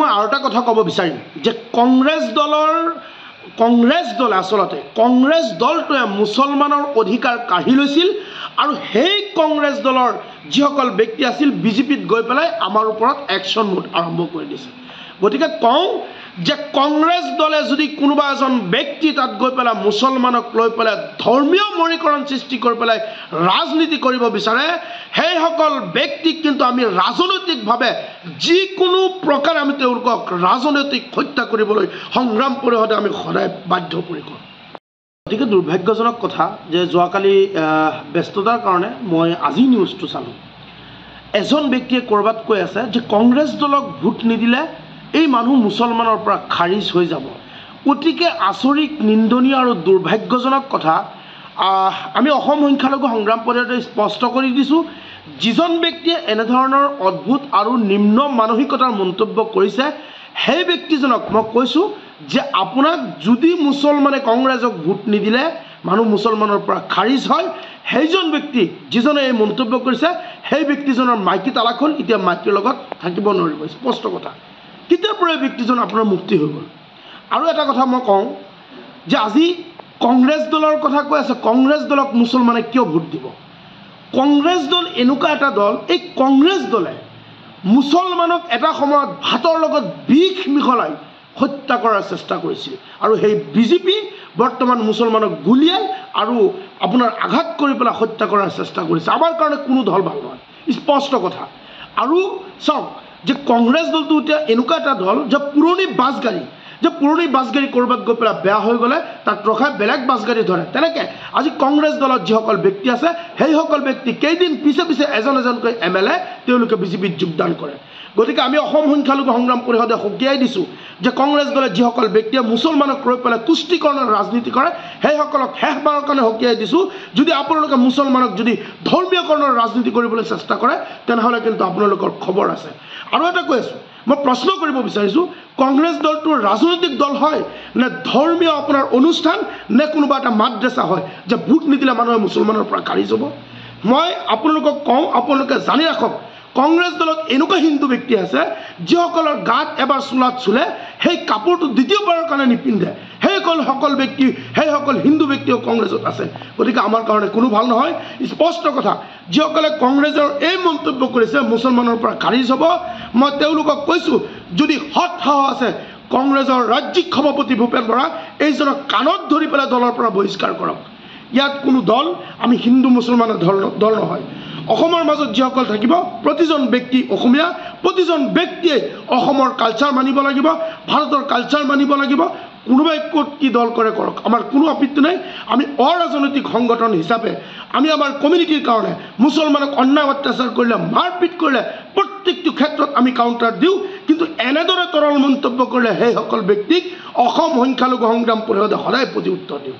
মই আৰু এটা কথা ক'ব বিচাৰিম যে কংগ্ৰেছ দলে আচলতে কংগ্ৰেছ দলটোৱে মুছলমানৰ অধিকাৰ কাঢ়ি লৈছিল আৰু সেই কংগ্ৰেছ দলৰ যিসকল ব্যক্তি আছিল বিজেপিত গৈ পেলাই আমাৰ ওপৰত একশ্যন মুড আৰম্ভ কৰি দিছে গতিকে কওঁ যে কংগ্ৰেছ দলে যদি কোনোবা এজন ব্যক্তি তাত গৈ পেলাই মুছলমানক লৈ পেলাই ধৰ্মীয় মৰীকৰণ সৃষ্টি কৰি পেলাই ৰাজনীতি কৰিব বিচাৰে সেইসকল ব্যক্তিক কিন্তু আমি ৰাজনৈতিকভাৱে যিকোনো প্ৰকাৰে আমি তেওঁলোকক ৰাজনৈতিক হত্যা কৰিবলৈ সংগ্ৰাম পৰিষদে আমি সদায় বাধ্য কৰি কৰোঁ গতিকে দুৰ্ভাগ্যজনক কথা যে যোৱাকালি ব্যস্ততাৰ কাৰণে মই আজি নিউজটো চালোঁ এজন ব্যক্তিয়ে ক'ৰবাত কৈ আছে যে কংগ্ৰেছ দলক ভোট নিদিলে এই মানুহ মুছলমানৰ পৰা খাৰিজ হৈ যাব গতিকে আচৰিত নিন্দনীয় আৰু দুৰ্ভাগ্যজনক কথা আমি অসম সংখ্যালঘু সংগ্ৰাম পৰিষদে স্পষ্ট কৰি দিছোঁ যিজন ব্যক্তিয়ে এনেধৰণৰ অদ্ভুত আৰু নিম্ন মানসিকতাৰ মন্তব্য কৰিছে সেই ব্যক্তিজনক মই কৈছোঁ যে আপোনাক যদি মুছলমানে কংগ্ৰেছক ভোট নিদিলে মানুহ মুছলমানৰ পৰা খাৰিজ হয় সেইজন ব্যক্তি যিজনে এই মন্তব্য কৰিছে সেই ব্যক্তিজনৰ মাইকী তালাক হ'ল এতিয়া মাইকীৰ লগত থাকিব নোৱাৰিব স্পষ্ট কথা কেতিয়াৰ পৰা ব্যক্তিজন আপোনাৰ মুক্তি হৈ গ'ল আৰু এটা কথা মই কওঁ যে আজি কংগ্ৰেছ দলৰ কথা কৈ আছে কংগ্ৰেছ দলক মুছলমানে কিয় ভোট দিব কংগ্ৰেছ দল এনেকুৱা এটা দল এই কংগ্ৰেছ দলে মুছলমানক এটা সময়ত ভাতৰ লগত বিষ মিহলাই হত্যা কৰাৰ চেষ্টা কৰিছিল আৰু সেই বিজেপি বৰ্তমান মুছলমানক গুলিয়াই আৰু আপোনাৰ আঘাত কৰি পেলাই হত্যা কৰাৰ চেষ্টা কৰিছে আমাৰ কাৰণে কোনো দল ভাল নহয় স্পষ্ট কথা আৰু চাওক যে কংগ্ৰেছ দলটো এতিয়া এনেকুৱা এটা দল যে পুৰণি বাছগাড়ী ক'ৰবাত গৈ পেলাই বেয়া হৈ গ'লে তাত ৰখাই বেলেগ বাছগাড়ী ধৰে তেনেকৈ আজি কংগ্ৰেছ দলত যিসকল ব্যক্তি আছে সেইসকল ব্যক্তি কেইদিন পিছে এজন এজনকৈ MLA তেওঁলোকে বিজেপিত যোগদান কৰে গতিকে আমি অসম সংখ্যালঘু সংগ্ৰাম পৰিষদে সকীয়াই দিছোঁ যে কংগ্ৰেছ দলে যিসকল ব্যক্তিয়ে মুছলমানক লৈ পেলাই তুষ্টিকৰণৰ ৰাজনীতি কৰে সেইসকলক শেষবাৰৰ কাৰণে সকীয়াই দিছোঁ যদি আপোনালোকে মুছলমানক যদি ধৰ্মীয়কৰণৰ ৰাজনীতি কৰিবলৈ চেষ্টা কৰে তেনেহ'লে কিন্তু আপোনালোকৰ খবৰ আছে আৰু এটা কৈ আছোঁ মই প্ৰশ্ন কৰিব বিচাৰিছোঁ কংগ্ৰেছ দলটো ৰাজনৈতিক দল হয় নে ধৰ্মীয় আপোনাৰ অনুষ্ঠান নে কোনোবা এটা মাদ্ৰাছা হয় যে ভোট নিদিলে মানুহে মুছলমানৰ পৰা খাৰিজ হ'ব মই আপোনালোকক কওঁ আপোনালোকে জানি ৰাখক কংগ্ৰেছ দলত এনেকুৱা হিন্দু ব্যক্তি আছে যিসকলৰ গাত এবাৰ চোলাত চুলে সেই কাপোৰটো দ্বিতীয়বাৰৰ কাৰণে নিপিন্ধে সেইসকল হিন্দু ব্যক্তিও কংগ্ৰেছত আছে গতিকে আমাৰ কাৰণে কোনো ভাল নহয় স্পষ্ট কথা যিসকলে কংগ্ৰেছৰ এই মন্তব্য কৰিছে মুছলমানৰ পৰা খাৰিজ হ'ব মই তেওঁলোকক কৈছোঁ যদি সৎ সাহস আছে কংগ্ৰেছৰ ৰাজ্যিক সভাপতি ভূপেন বৰা এইজনক কাণত ধৰি পেলাই দলৰ পৰা বহিষ্কাৰ কৰক ইয়াত কোনো দল আমি হিন্দু মুছলমানৰ দল নহয় অসমৰ মাজত যিসকল থাকিব প্ৰতিজন ব্যক্তি অসমীয়া প্ৰতিজন ব্যক্তিয়ে অসমৰ কালচাৰ মানিব লাগিব ভাৰতৰ কালচাৰ মানিব লাগিব কোনোবাই ক'ত কি দল কৰে কৰক আমাৰ কোনো আপত্তি নাই আমি অৰাজনৈতিক সংগঠন হিচাপে আমি আমাৰ কমিউনিটিৰ কাৰণে মুছলমানক অন্যায় অত্যাচাৰ কৰিলে মাৰপিট কৰিলে প্ৰত্যেকটো ক্ষেত্ৰত আমি কাউণ্টাৰ দিওঁ কিন্তু এনেদৰে তৰল মন্তব্য কৰিলে সেইসকল ব্যক্তিক অসম সংখ্যালঘু সংগ্ৰাম পৰিষদে সদায় প্ৰতি উত্তৰ দিওঁ